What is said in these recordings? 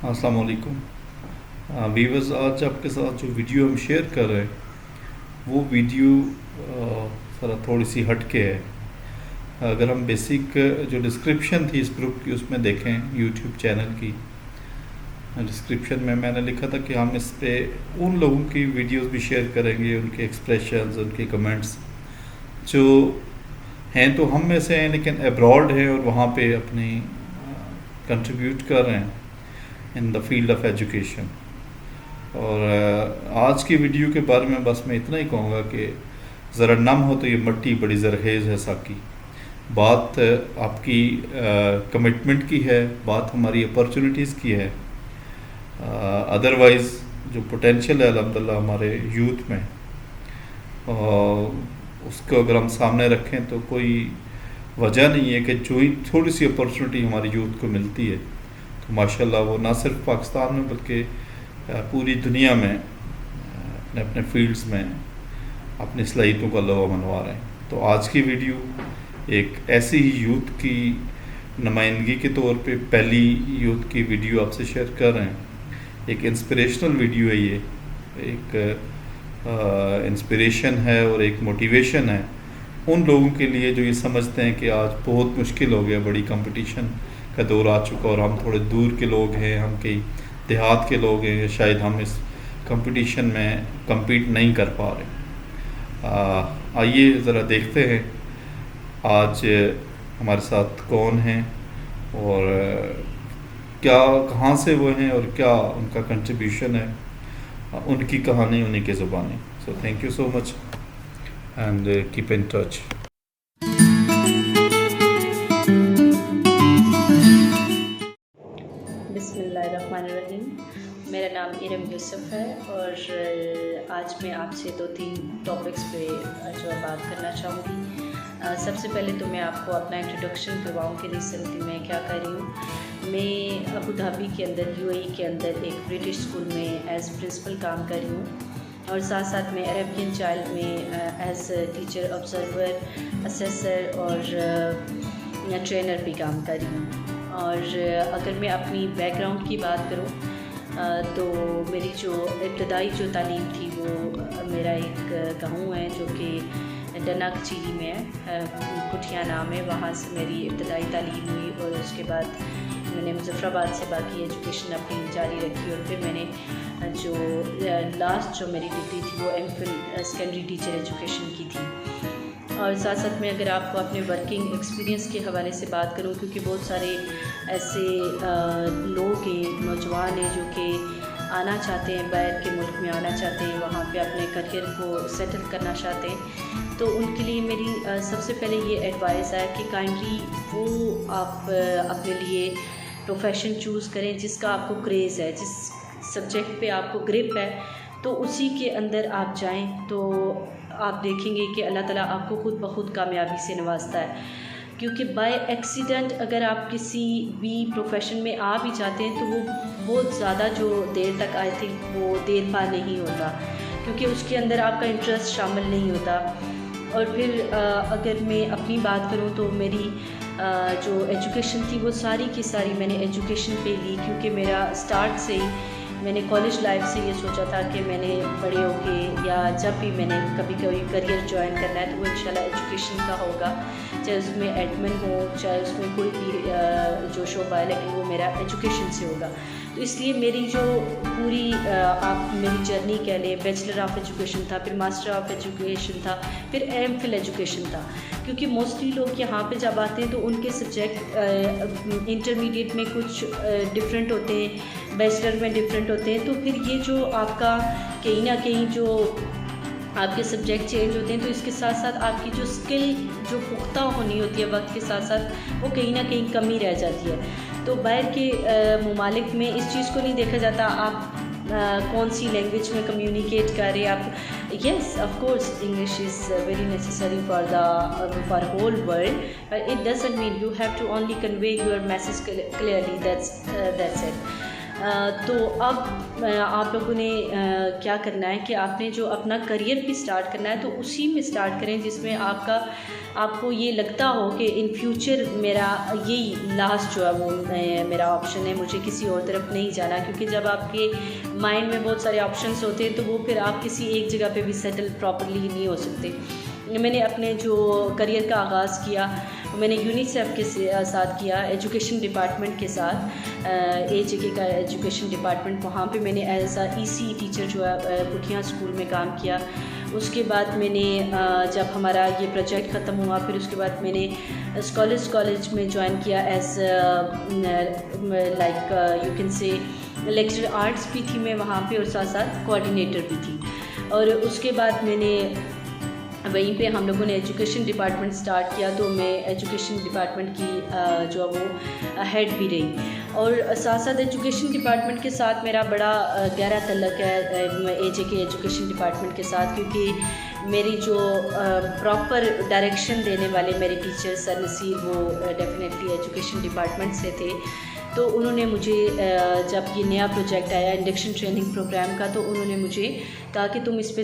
السلام علیکم ویورز، آج آپ کے ساتھ جو ویڈیو ہم شیئر کر رہے ہیں وہ ویڈیو ذرا تھوڑی سی ہٹ کے ہے. اگر ہم بیسک جو ڈسکرپشن تھی اس گروپ کی اس میں دیکھیں یوٹیوب چینل کی ڈسکرپشن میں نے لکھا تھا کہ ہم اس پہ ان لوگوں کی ویڈیوز بھی شیئر کریں گے، ان کے ایکسپریشنز، ان کے کمنٹس جو ہیں تو ہم میں سے ہیں لیکن ابراڈ ہیں اور وہاں پہ اپنی کنٹریبیوٹ کر رہے ہیں ان دا فیلڈ آف ایجوکیشن. اور آج کی ویڈیو کے بارے میں بس میں اتنا ہی کہوں گا کہ ذرا نم ہو تو یہ مٹی بڑی زرخیز ہے ساکی. بات آپ کی کمٹمنٹ کی ہے، بات ہماری اپرچونیٹیز کی ہے. ادروائز جو پوٹینشیل ہے الحمدللہ ہمارے یوتھ میں، اس کو اگر ہم سامنے رکھیں تو کوئی وجہ نہیں ہے کہ جو ہی تھوڑی سی اپرچونیٹی ہماری یوتھ کو ملتی ہے تو ماشاءاللہ وہ نہ صرف پاکستان میں بلکہ پوری دنیا میں اپنے اپنے فیلڈز میں اپنی صلاحیتوں کا لوا منوا رہے ہیں. تو آج کی ویڈیو ایک ایسی ہی یوتھ کی نمائندگی کے طور پہ پہلی یوتھ کی ویڈیو آپ سے شیئر کر رہے ہیں. ایک انسپریشنل ویڈیو ہے، یہ ایک انسپریشن ہے اور ایک موٹیویشن ہے ان لوگوں کے لیے جو یہ سمجھتے ہیں کہ آج بہت مشکل ہو گیا، بڑی کمپٹیشن کا دور آ چکا اور ہم تھوڑے دور کے لوگ ہیں، ہم کئی دیہات کے لوگ ہیں، شاید ہم اس کمپٹیشن میں کمپیٹ نہیں کر پا رہے. آئیے ذرا دیکھتے ہیں آج ہمارے ساتھ کون ہیں اور کہاں سے وہ ہیں اور کیا ان کا کنٹریبیوشن ہے، ان کی کہانی انہیں کی زبانیں. So thank you so much and keep in touch. بسم اللہ الرحمن الرحیم. میرا نام ارم یوسف ہے اور آج میں آپ سے 2-3 ٹاپکس پہ جو بات کرنا چاہوں گی. سب سے پہلے تو میں آپ کو اپنا انٹروڈکشن کرواؤں کہ ریسنٹلی میں کیا کر رہی ہوں. میں ابو دھابی کے اندر UAE کے اندر ایک برٹش اسکول میں ایز پرنسپل کام کر رہی ہوں اور ساتھ ساتھ میں عربین چائلڈ میں ایز ٹیچر آبزرور اسیسر اور ٹرینر بھی کام کر رہی ہوں. اور اگر میں اپنی بیک گراؤنڈ کی بات کروں تو میری جو ابتدائی جو تعلیم تھی وہ میرا ایک گاؤں ہے جو کہ ڈنا کچیری میں ہے، پٹھیا نام ہے، وہاں سے میری ابتدائی تعلیم ہوئی اور اس کے بعد میں نے مظفر آباد سے باقی ایجوکیشن اپنی جاری رکھی اور پھر میں نے جو لاسٹ جو میری ڈگری تھی وہ MPhil سیکنڈری ٹیچر ایجوکیشن کی تھی. اور ساتھ ساتھ میں اگر آپ کو اپنے ورکنگ ایکسپیرینس کے حوالے سے بات کروں کیونکہ بہت سارے ایسے لوگ ہیں، نوجوان ہیں جو کہ آنا چاہتے ہیں، باہر کے ملک میں آنا چاہتے ہیں، وہاں پہ اپنے کریئر کو سیٹل کرنا چاہتے ہیں، تو ان کے لیے میری سب سے پہلے یہ ایڈوائس ہے کہ کائنڈلی وہ آپ اپنے لیے پروفیشن چوز کریں جس کا آپ کو کریز ہے، جس سبجیکٹ پہ آپ کو گرپ ہے تو اسی کے اندر آپ جائیں تو آپ دیکھیں گے کہ اللہ تعالیٰ آپ کو خود بخود کامیابی سے نوازتا ہے. کیونکہ بائی ایکسیڈنٹ اگر آپ کسی بھی پروفیشن میں آ بھی جاتے ہیں تو وہ بہت زیادہ جو دیر تک آئی تھنک وہ دیر پا نہیں ہوتا کیونکہ اس کے اندر آپ کا انٹرسٹ شامل نہیں ہوتا. اور پھر اگر میں اپنی بات کروں تو میری جو ایجوکیشن تھی وہ ساری کی ساری میں نے ایجوکیشن پہ لی کیونکہ میرا اسٹارٹ سے ہی میں نے کالج لائف سے یہ سوچا تھا کہ میں نے بڑے ہو کے یا جب بھی میں نے کبھی کریئر جوائن کرنا ہے تو وہ انشاءاللہ ایجوکیشن کا ہوگا، چاہے اس میں ایڈمن ہو چاہے اس میں کوئی بھی جو شعبہ ہے، لیکن وہ میرا ایجوکیشن سے ہوگا. تو اس لیے میری جو پوری آپ میری جرنی کہہ لیں، بیچلر آف ایجوکیشن تھا، پھر ماسٹر آف ایجوکیشن تھا، پھر MPhil ایجوکیشن تھا. کیونکہ موسٹلی لوگ یہاں پہ جب آتے ہیں تو ان کے سبجیکٹ انٹرمیڈیٹ میں کچھ ڈفرینٹ ہوتے ہیں، بیچلر میں ڈفرینٹ ہوتے ہیں، تو پھر یہ جو آپ کا کہیں نہ کہیں جو آپ کے سبجیکٹ چینج ہوتے ہیں تو اس کے ساتھ ساتھ آپ کی جو اسکل جو پختہ ہونی ہوتی ہے وقت کے ساتھ ساتھ وہ کہیں نہ کہیں کمی رہ جاتی ہے. تو باہر کے ممالک میں اس چیز کو نہیں دیکھا جاتا آپ کون سی لینگویج میں کمیونیکیٹ کر رہے آپ. Yes of course English is very necessary for whole world but it doesn't mean you have to only convey your message clearly. That's it. تو اب آپ لوگوں نے کیا کرنا ہے کہ آپ نے جو اپنا کریئر بھی سٹارٹ کرنا ہے تو اسی میں سٹارٹ کریں جس میں آپ کو یہ لگتا ہو کہ ان فیوچر میرا یہی لاسٹ جو ہے وہ میرا آپشن ہے، مجھے کسی اور طرف نہیں جانا، کیونکہ جب آپ کے مائنڈ میں بہت سارے آپشنس ہوتے ہیں تو وہ پھر آپ کسی ایک جگہ پہ بھی سیٹل پراپرلی نہیں ہو سکتے۔ میں نے اپنے جو کریئر کا آغاز کیا میں نے یونیسیف کے ساتھ کیا، ایجوکیشن ڈپارٹمنٹ کے ساتھ، AJK کا ایجوکیشن ڈپارٹمنٹ، وہاں پہ میں نے ایز اے EC ٹیچر جو ہے پٹھیاں اسکول میں کام کیا۔ اس کے بعد میں نے جب ہمارا یہ پروجیکٹ ختم ہوا پھر اس کے بعد میں نے اسکالرس کالج میں جوائن کیا as like you can say lecture arts بھی تھی میں وہاں پہ، اور ساتھ ساتھ کوآرڈینیٹر بھی تھی۔ اور اس کے بعد میں نے وہیں پہ ہم لوگوں نے ایجوکیشن ڈپارٹمنٹ سٹارٹ کیا، تو میں ایجوکیشن ڈپارٹمنٹ کی جو ہے وہ ہیڈ بھی رہی، اور ساتھ ساتھ ایجوکیشن ڈپارٹمنٹ کے ساتھ میرا بڑا گہرا تعلق ہے AJK ایجوکیشن ڈپارٹمنٹ کے ساتھ، کیونکہ میری جو پراپر ڈائریکشن دینے والے میرے ٹیچر سر نصیر وہ ڈیفینیٹلی ایجوکیشن ڈپارٹمنٹ سے تھے۔ تو انہوں نے مجھے جب یہ نیا پروجیکٹ آیا انڈکشن ٹریننگ پروگرام کا، تو انہوں نے مجھے کہا کہ تم اس پہ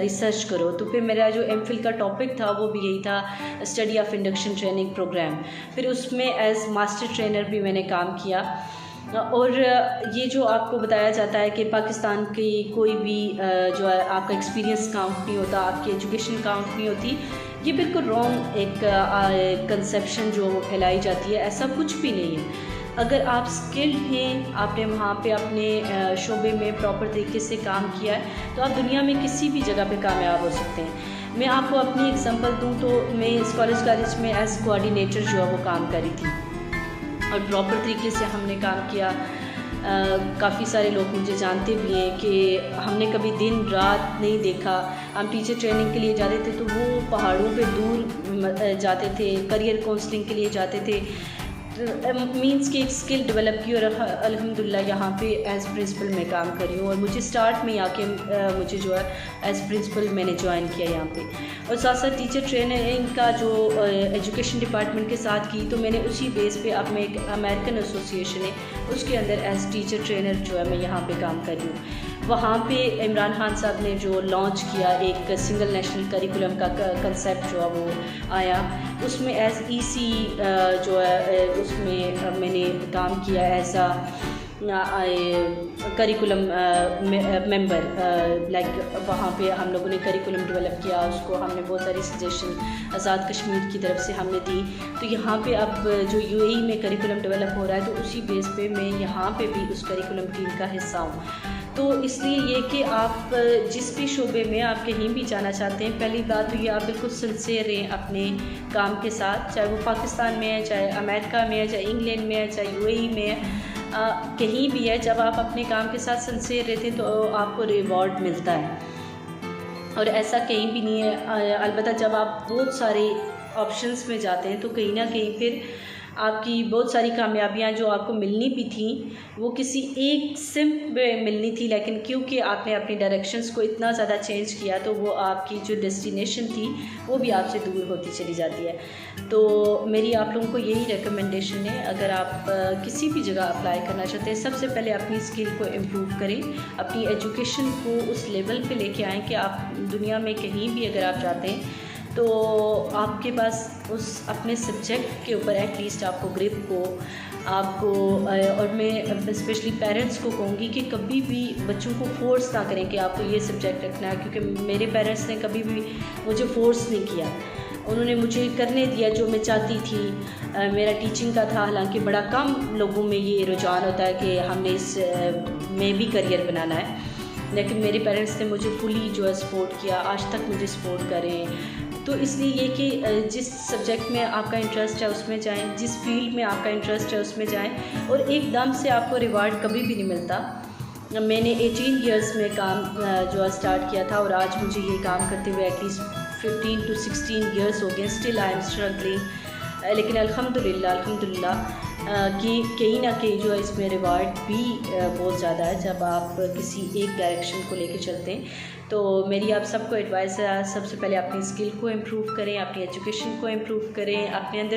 ریسرچ کرو، تو پھر میرا جو MPhil کا ٹاپک تھا وہ بھی یہی تھا، study of induction training programme. پھر اس میں ایز ماسٹر ٹرینر بھی میں نے کام کیا۔ اور یہ جو آپ کو بتایا جاتا ہے کہ پاکستان کی کوئی بھی جو ہے آپ کا ایکسپیرینس کاؤنٹ نہیں ہوتا، آپ کی ایجوکیشن کاؤنٹ نہیں ہوتی، یہ بالکل رانگ ایک کنسیپشن جو وہ پھیلائی جاتی ہے، ایسا کچھ بھی نہیں ہے۔ اگر آپ اسکلڈ ہیں، آپ نے وہاں پہ اپنے شعبے میں پراپر طریقے سے کام کیا ہے، تو آپ دنیا میں کسی بھی جگہ پہ کامیاب ہو سکتے ہیں۔ میں آپ کو اپنی ایگزامپل دوں تو میں اسکالرس کالج میں ایز کوآرڈینیٹر جو ہے وہ کام کری تھی، اور پراپر طریقے سے ہم نے کام کیا۔ کافی سارے لوگ مجھے جانتے بھی ہیں کہ ہم نے کبھی دن رات نہیں دیکھا۔ ہم ٹیچر ٹریننگ کے لیے جاتے تھے تو وہ پہاڑوں پہ دور جاتے تھے، کریئر کاؤنسلنگ کے لیے جاتے تھے، مینس کہ ایک اسکل ڈیولپ کی، اور الحمدللہ یہاں پہ ایز پرنسپل میں کام کری ہوں، اور مجھے اسٹارٹ میں آ کے مجھے جو ہے ایز پرنسپل میں نے جوائن کیا یہاں پہ۔ اور ساتھ ساتھ ٹیچر ٹریننگ کا جو ایجوکیشن ڈپارٹمنٹ کے ساتھ کی، تو میں نے اسی بیس پہ اب میں ایک امیریکن ایسوسیشن ہے اس کے اندر ایز ٹیچر ٹرینر جو ہے میں یہاں پہ کام کر رہی ہوں۔ وہاں پہ عمران خان صاحب نے جو لانچ کیا ایک سنگل نیشنل کریکولم کا کنسیپٹ جو ہے وہ آیا، اس میں ایز EC جو ہے اس میں نے کام کیا ایز کریکولم ممبر، لائک وہاں پہ ہم لوگوں نے کریکولم ڈیولپ کیا، اس کو ہم نے بہت ساری سجیشن آزاد کشمیر کی طرف سے ہم نے دی۔ تو یہاں پہ اب جو UAE میں کریکولم ڈیولپ ہو رہا ہے، تو اسی بیس پہ میں یہاں پہ بھی اس کریکولم ٹیم کا حصہ ہوں۔ تو اس لیے یہ کہ آپ جس بھی شعبے میں آپ کہیں بھی جانا چاہتے ہیں، پہلی بات تو یہ آپ بالکل سنسیئر رہیں اپنے کام کے ساتھ، چاہے وہ پاکستان میں ہے، چاہے امریکہ میں ہے، چاہے انگلینڈ میں ہے، چاہے UAE میں ہے، کہیں بھی ہے، جب آپ اپنے کام کے ساتھ سنسیئر رہتے ہیں تو آپ کو ریوارڈ ملتا ہے، اور ایسا کہیں بھی نہیں ہے۔ البتہ جب آپ بہت سارے آپشنس میں جاتے ہیں تو کہیں نہ کہیں پھر آپ کی بہت ساری کامیابیاں جو آپ کو ملنی بھی تھیں وہ کسی ایک سمت میں ملنی تھی، لیکن کیونکہ آپ نے اپنی ڈائریکشنز کو اتنا زیادہ چینج کیا تو وہ آپ کی جو ڈیسٹینیشن تھی وہ بھی آپ سے دور ہوتی چلی جاتی ہے۔ تو میری آپ لوگوں کو یہی ریکمنڈیشن ہے، اگر آپ کسی بھی جگہ اپلائی کرنا چاہتے ہیں، سب سے پہلے اپنی اسکل کو امپروو کریں، اپنی ایجوکیشن کو اس لیول پہ لے کے آئیں کہ آپ دنیا میں کہیں بھی اگر آپ جاتے ہیں تو آپ کے پاس اس اپنے سبجیکٹ کے اوپر ایٹ لیسٹ آپ کو گرپ ہو، آپ کو، اور میں اسپیشلی پیرنٹس کو کہوں گی کہ کبھی بھی بچوں کو فورس نہ کریں کہ آپ کو یہ سبجیکٹ رکھنا ہے، کیونکہ میرے پیرنٹس نے کبھی بھی مجھے فورس نہیں کیا، انہوں نے مجھے کرنے دیا جو میں چاہتی تھی۔ میرا ٹیچنگ کا تھا، حالانکہ بڑا کم لوگوں میں یہ رجحان ہوتا ہے کہ ہم نے اس میں بھی کریئر بنانا ہے، لیکن میرے پیرنٹس نے مجھے فلی جو ہے سپورٹ کیا، آج تک مجھے سپورٹ کریں۔ تو اس لیے یہ کہ جس سبجیکٹ میں آپ کا انٹرسٹ ہے اس میں جائیں، جس فیلڈ میں آپ کا انٹرسٹ ہے اس میں جائیں، اور ایک دم سے آپ کو ریوارڈ کبھی بھی نہیں ملتا۔ میں نے 18 ایئرس میں کام جو ہے اسٹارٹ کیا تھا، اور آج مجھے یہ کام کرتے ہوئے ایٹ لیسٹ 15 to 16 ایئرس ہو گئے، اسٹل آئی ایم اسٹرگلنگ، لیکن الحمدللہ کہ کہیں نہ کہیں جو ہے اس میں ریوارڈ بھی بہت زیادہ ہے جب آپ کسی ایک ڈائریکشن کو لے کے چلتے ہیں۔ تو میری آپ سب کو ایڈوائس ہے، سب سے پہلے اپنی اسکل کو امپروو کریں، اپنی ایجوکیشن کو امپروو کریں، اپنے اندر